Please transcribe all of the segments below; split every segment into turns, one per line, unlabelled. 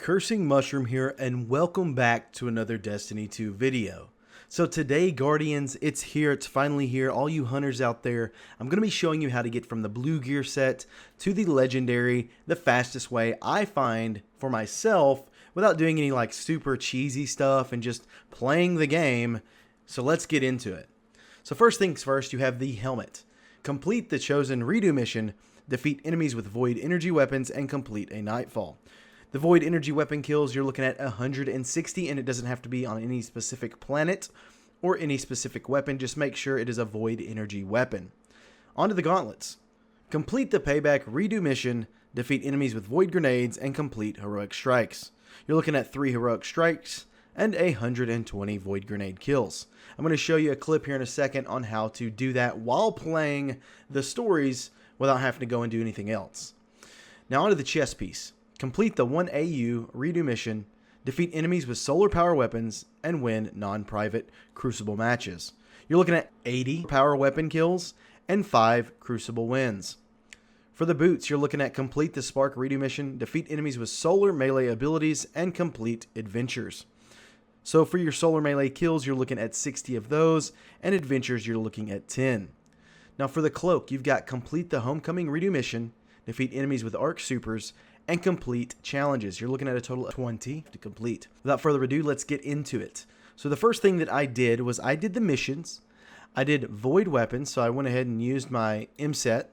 Cursing Mushroom here, and welcome back to another Destiny 2 video. So today, Guardians, it's here, it's finally here. All you hunters out there, I'm going to be showing you how to get from the blue gear set to the legendary the fastest way I find for myself without doing any like super cheesy stuff and just playing the game. So let's get into it. So first things first, you have the helmet. Complete the chosen redo mission, defeat enemies with void energy weapons, and complete a nightfall. The void energy weapon kills, you're looking at 160, and it doesn't have to be on any specific planet or any specific weapon. Just make sure it is a void energy weapon. On to the gauntlets. Complete the payback redo mission, defeat enemies with void grenades, and complete heroic strikes. You're looking at 3 heroic strikes and 120 void grenade kills. I'm going to show you a clip here in a second on how to do that while playing the stories without having to go and do anything else. Now onto the chest piece. Complete the 1 AU redo mission, defeat enemies with solar power weapons, and win non-private Crucible matches. You're looking at 80 power weapon kills and 5 Crucible wins. For the boots, you're looking at complete the Spark redo mission, defeat enemies with solar melee abilities, and complete adventures. So for your solar melee kills, you're looking at 60 of those, and adventures, you're looking at 10. Now for the cloak, you've got complete the Homecoming redo mission, defeat enemies with arc supers, and complete challenges. You're looking at a total of 20 to complete. Without further ado, let's get into it. So the first thing that I did was I did the missions. I did void weapons, so I went ahead and used my M set.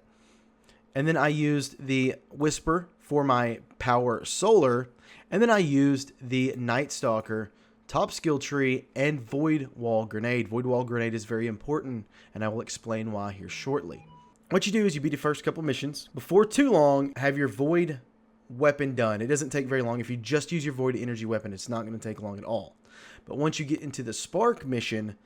And then I used the Whisper for my power solar. And then I used the Night Stalker, top skill tree, and void wall grenade. Void wall grenade is very important, and I will explain why here shortly. What you do is you beat the first couple missions. Before too long, have your void weapon done. It doesn't take very long. If you just use your void energy weapon, it's not going to take long at all. But once you get into the Spark mission,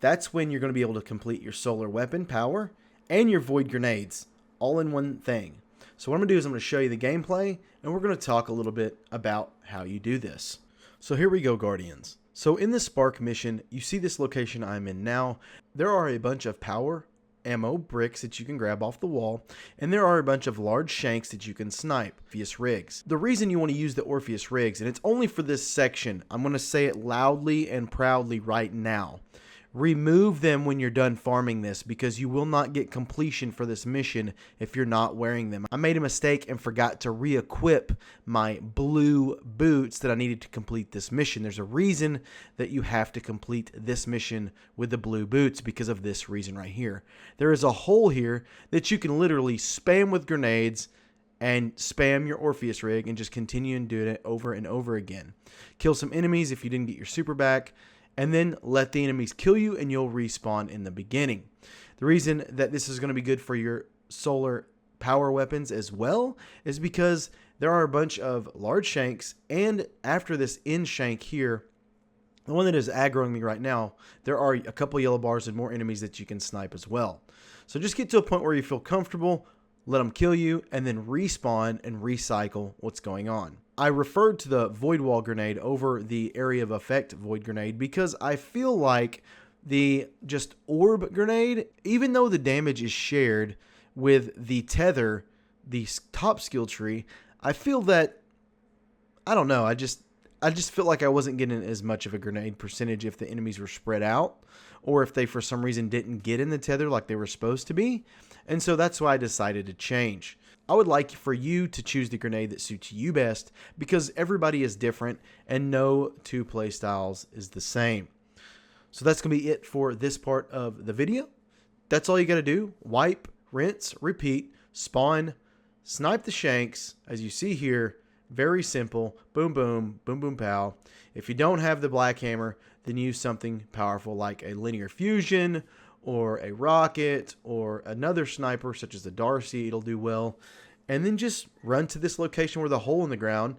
that's when you're going to be able to complete your solar weapon power and your void grenades all in one thing. So what I'm going to do is I'm going to show you the gameplay, and we're going to talk a little bit about how you do this. So here we go, Guardians. So in the Spark mission, you see this location I'm in now. There are a bunch of power ammo bricks that you can grab off the wall, and there are a bunch of large shanks that you can snipe. Orpheus rigs. The reason you want to use the Orpheus rigs, and it's only for this section, I'm going to say it loudly and proudly right now. Remove them when you're done farming this, because you will not get completion for this mission if you're not wearing them. I made a mistake and forgot to re-equip my blue boots that I needed to complete this mission. There's a reason that you have to complete this mission with the blue boots, because of this reason right here. There is a hole here that you can literally spam with grenades and spam your Orpheus rig and just continue and do it over and over again. Kill some enemies if you didn't get your super back, and then let the enemies kill you, and you'll respawn in the beginning. The reason that this is going to be good for your solar power weapons as well is because there are a bunch of large shanks, and after this end shank here, the one that is aggroing me right now, there are a couple yellow bars and more enemies that you can snipe as well. So just get to a point where you feel comfortable, let them kill you, and then respawn and recycle what's going on. I referred to the void wall grenade over the area of effect void grenade because I feel like the just orb grenade, even though the damage is shared with the tether, the top skill tree, I feel that, I don't know, I just feel like I wasn't getting as much of a grenade percentage if the enemies were spread out, or if they for some reason didn't get in the tether like they were supposed to be. And so that's why I decided to change. I would like for you to choose the grenade that suits you best, because everybody is different and no two play styles is the same. So that's going to be it for this part of the video. That's all you got to do. Wipe, rinse, repeat, spawn, snipe the shanks, as you see here. Very simple. Boom, boom, boom, boom, pow. If you don't have the black hammer, then use something powerful like a linear fusion or a rocket or another sniper such as the Darcy. It'll do well. And then just run to this location where the hole in the ground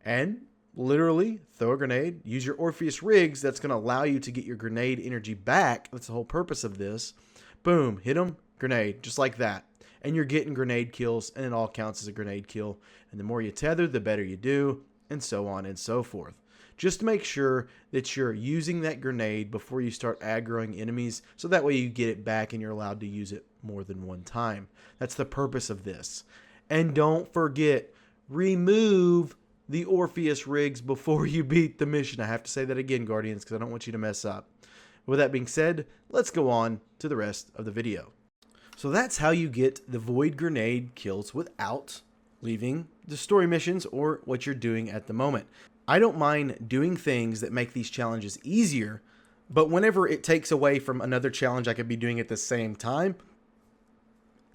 and literally throw a grenade. Use your Orpheus rigs. That's going to allow you to get your grenade energy back. That's the whole purpose of this. Boom. Hit them. Grenade. Just like that. And you're getting grenade kills, and it all counts as a grenade kill. And the more you tether, the better you do, and so on and so forth. Just make sure that you're using that grenade before you start aggroing enemies, so that way you get it back and you're allowed to use it more than one time. That's the purpose of this. And don't forget, remove the Orpheus rigs before you beat the mission. I have to say that again, Guardians, because I don't want you to mess up. With that being said, let's go on to the rest of the video. So that's how you get the Void Grenade kills without leaving the story missions or what you're doing at the moment. I don't mind doing things that make these challenges easier, but whenever it takes away from another challenge I could be doing at the same time,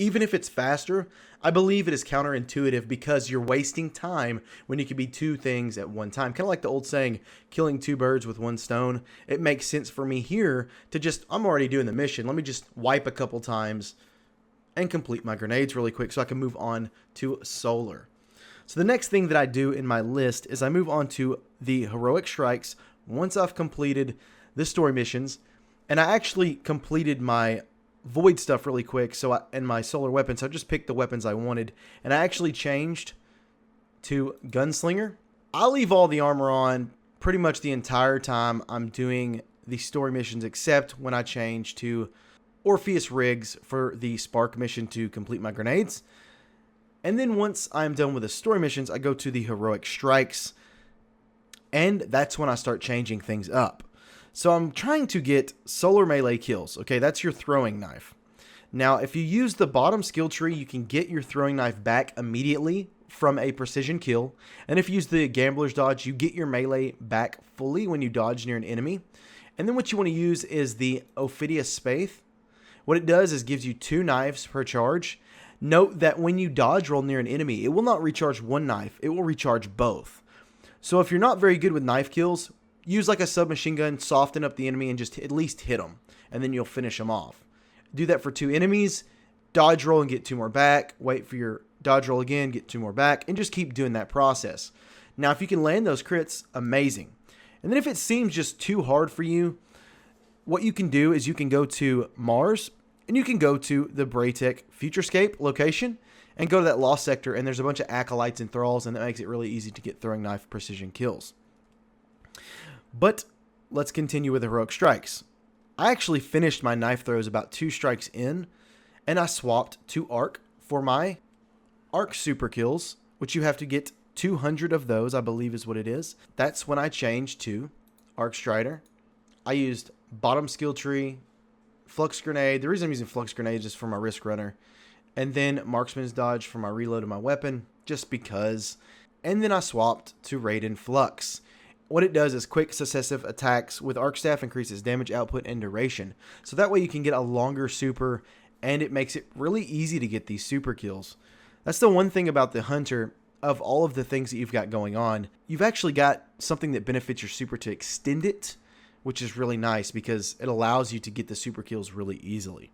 even if it's faster, I believe it is counterintuitive because you're wasting time when you could be two things at one time. Kind of like the old saying, killing two birds with one stone. It makes sense for me here to just, I'm already doing the mission. Let me just wipe a couple times and complete my grenades really quick so I can move on to solar. So the next thing that I do in my list is I move on to the heroic strikes once I've completed the story missions. And I actually completed my void stuff really quick, and my solar weapons, so I just picked the weapons I wanted, and I actually changed to gunslinger. I'll leave all the armor on pretty much the entire time I'm doing the story missions, except when I change to Orpheus rigs for the spark mission to complete my grenades. And then once I'm done with the story missions, I go to the heroic strikes, and that's when I start changing things up. So I'm trying to get solar melee kills. Okay, that's your throwing knife. Now, if you use the bottom skill tree, you can get your throwing knife back immediately from a precision kill. And if you use the gambler's dodge, you get your melee back fully when you dodge near an enemy. And then what you want to use is the Ophidius Spathe. What it does is gives you 2 knives per charge. Note that when you dodge roll near an enemy, it will not recharge one knife. It will recharge both. So if you're not very good with knife kills, use like a submachine gun, soften up the enemy, and just at least hit them. And then you'll finish them off. Do that for 2 enemies. Dodge roll and get 2 more back. Wait for your dodge roll again, get 2 more back. And just keep doing that process. Now, if you can land those crits, amazing. And then if it seems just too hard for you, what you can do is you can go to Mars. And you can go to the Braytech Futurescape location. And go to that Lost Sector. And there's a bunch of acolytes and thralls. And that makes it really easy to get throwing knife precision kills. But let's continue with the heroic strikes. I actually finished my knife throws about 2 strikes in, and I swapped to arc for my arc super kills, which you have to get 200 of those, I believe is what it is. That's when I changed to arc strider. I used bottom skill tree, flux grenade. The reason I'm using flux grenade is just for my risk runner, and then marksman's dodge for my reload of my weapon, just because. And then I swapped to Raiden Flux. What it does is quick successive attacks with Arc Staff increases damage output and duration. So that way you can get a longer super, and it makes it really easy to get these super kills. That's the one thing about the Hunter, of all of the things that you've got going on, you've actually got something that benefits your super to extend it, which is really nice because it allows you to get the super kills really easily.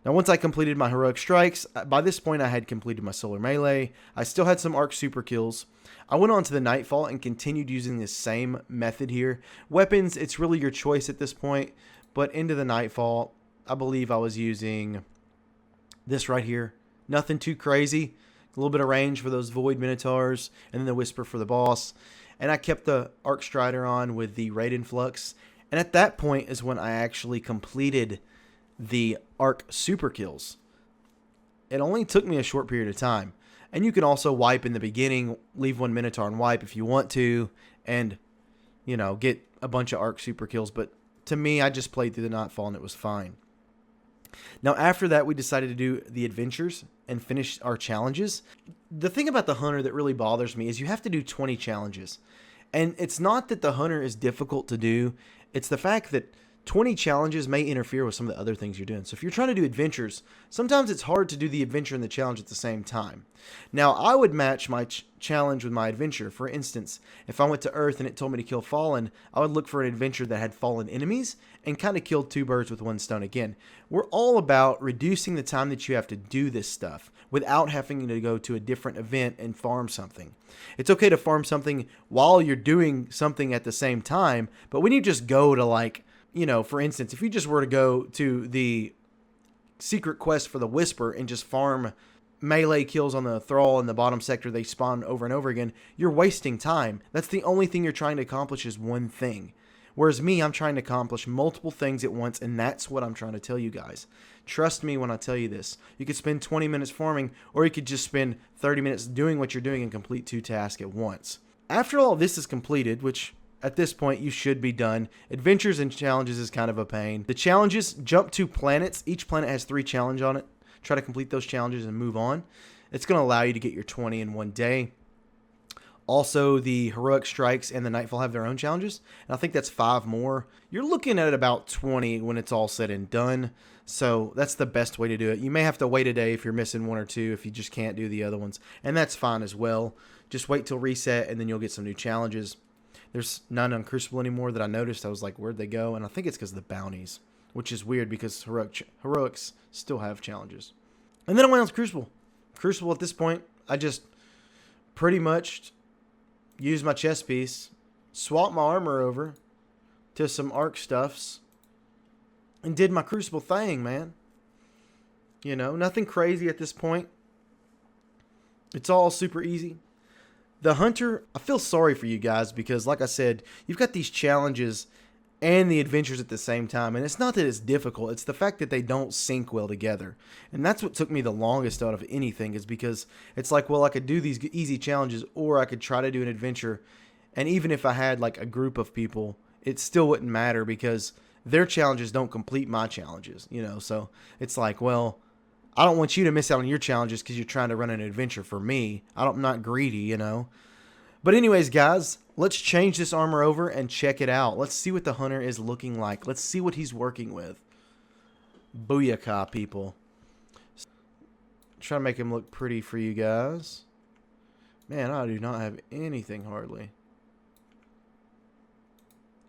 Now, once I completed my heroic strikes, by this point I had completed my solar melee. I still had some arc super kills. I went on to the Nightfall and continued using the same method here. Weapons, it's really your choice at this point, but into the Nightfall, I believe I was using this right here. Nothing too crazy. A little bit of range for those Void Minotaurs, and then the Whisper for the boss. And I kept the Arc Strider on with the Raiden Flux. And at that point is when I actually completed the arc super kills. It only took me a short period of time. And you can also wipe in the beginning, leave 1 Minotaur and wipe if you want to, and, you know, get a bunch of arc super kills. But to me, I just played through the Nightfall and it was fine. Now, after that, we decided to do the adventures and finish our challenges. The thing about the Hunter that really bothers me is you have to do 20 challenges. And it's not that the Hunter is difficult to do. It's the fact that 20 challenges may interfere with some of the other things you're doing. So if you're trying to do adventures, sometimes it's hard to do the adventure and the challenge at the same time. Now, I would match my challenge with my adventure. For instance, if I went to Earth and it told me to kill Fallen, I would look for an adventure that had Fallen enemies and kind of killed 2 birds with 1 stone. Again, we're all about reducing the time that you have to do this stuff without having to go to a different event and farm something. It's okay to farm something while you're doing something at the same time, but when you just go to, like, you know, for instance, if you just were to go to the secret quest for the Whisper and just farm melee kills on the Thrall in the bottom sector, they spawn over and over again, you're wasting time. That's the only thing you're trying to accomplish is one thing. Whereas me, I'm trying to accomplish multiple things at once, and that's what I'm trying to tell you guys. Trust me when I tell you this. You could spend 20 minutes farming, or you could just spend 30 minutes doing what you're doing and complete 2 tasks at once. After all this is completed, which at this point you should be done, adventures and challenges is kind of a pain. The challenges, jump to planets. Each planet has 3 challenges on it. Try to complete those challenges and move on. It's going to allow you to get your 20 in one day. Also, the heroic strikes and the nightfall have their own challenges, and I think that's 5 more. You're looking at about 20 when it's all said and done, so that's the best way to do it. You may have to wait a day if you're missing 1 or 2 if you just can't do the other ones, and that's fine as well. Just wait till reset, and then you'll get some new challenges. There's none on Crucible anymore that I noticed. I was like, where'd they go? And I think it's because of the bounties, which is weird because heroics still have challenges. And then I went on to Crucible. Crucible at this point, I just pretty much used my chest piece, swapped my armor over to some arc stuffs, and did my Crucible thing, man. You know, nothing crazy at this point. It's all super easy. The Hunter, I feel sorry for you guys because, like I said, you've got these challenges and the adventures at the same time. And it's not that it's difficult. It's the fact that they don't sync well together. And that's what took me the longest out of anything, is because it's like, well, I could do these easy challenges or I could try to do an adventure. And even if I had like a group of people, it still wouldn't matter because their challenges don't complete my challenges, you know? So it's like, well, I don't want you to miss out on your challenges because you're trying to run an adventure for me. I'm not greedy, you know? But anyways, guys, let's change this armor over and check it out. Let's see what the Hunter is looking like. Let's see what he's working with. Booyakah, people. Try to make him look pretty for you guys. Man, I do not have anything hardly.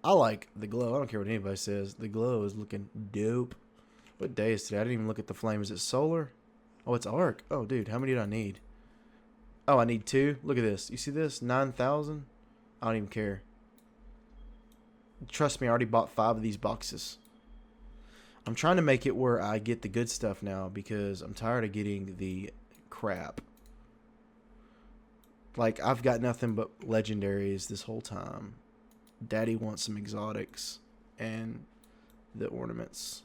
I like the glow. I don't care what anybody says. The glow is looking dope. What day is today? I didn't even look at the flame. Is it solar? Oh, it's arc. Oh, dude, how many did I need? Oh, I need 2. Look at this. You see this? 9,000? I don't even care. Trust me, I already bought 5 of these boxes. I'm trying to make it where I get the good stuff now because I'm tired of getting the crap. Like, I've got nothing but legendaries this whole time. Daddy wants some exotics and the ornaments.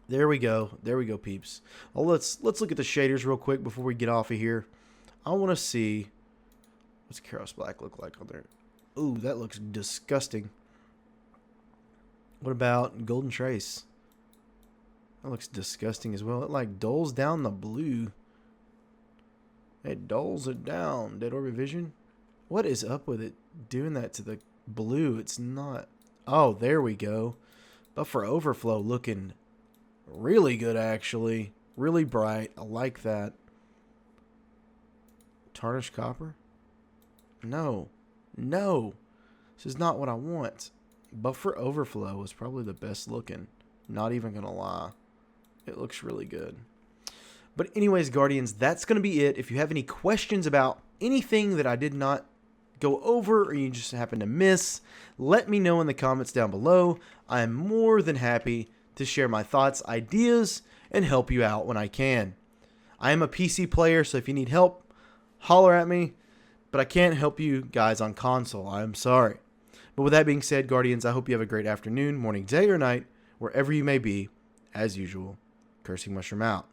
There we go. There we go, peeps. Oh, let's look at the shaders real quick before we get off of here. I want to see, what's Karos Black look like on there? Ooh, that looks disgusting. What about Golden Trace? That looks disgusting as well. It like dulls down the blue. It dulls it down. Dead Orbit Vision? What is up with it doing that to the blue? It's not. Oh, there we go. Buffer Overflow looking really good, actually. Really bright. I like that. Tarnished Copper? No. No. This is not what I want. Buffer Overflow is probably the best looking. Not even going to lie. It looks really good. But anyways, Guardians, that's going to be it. If you have any questions about anything that I did not go over or you just happen to miss, let me know in the comments down below. I am more than happy to share my thoughts, ideas, and help you out when I can. I am a PC player, so if you need help, holler at me, but I can't help you guys on console. I'm sorry. But with that being said, Guardians, I hope you have a great afternoon, morning, day, or night, wherever you may be. As usual, Cursing Mushroom out.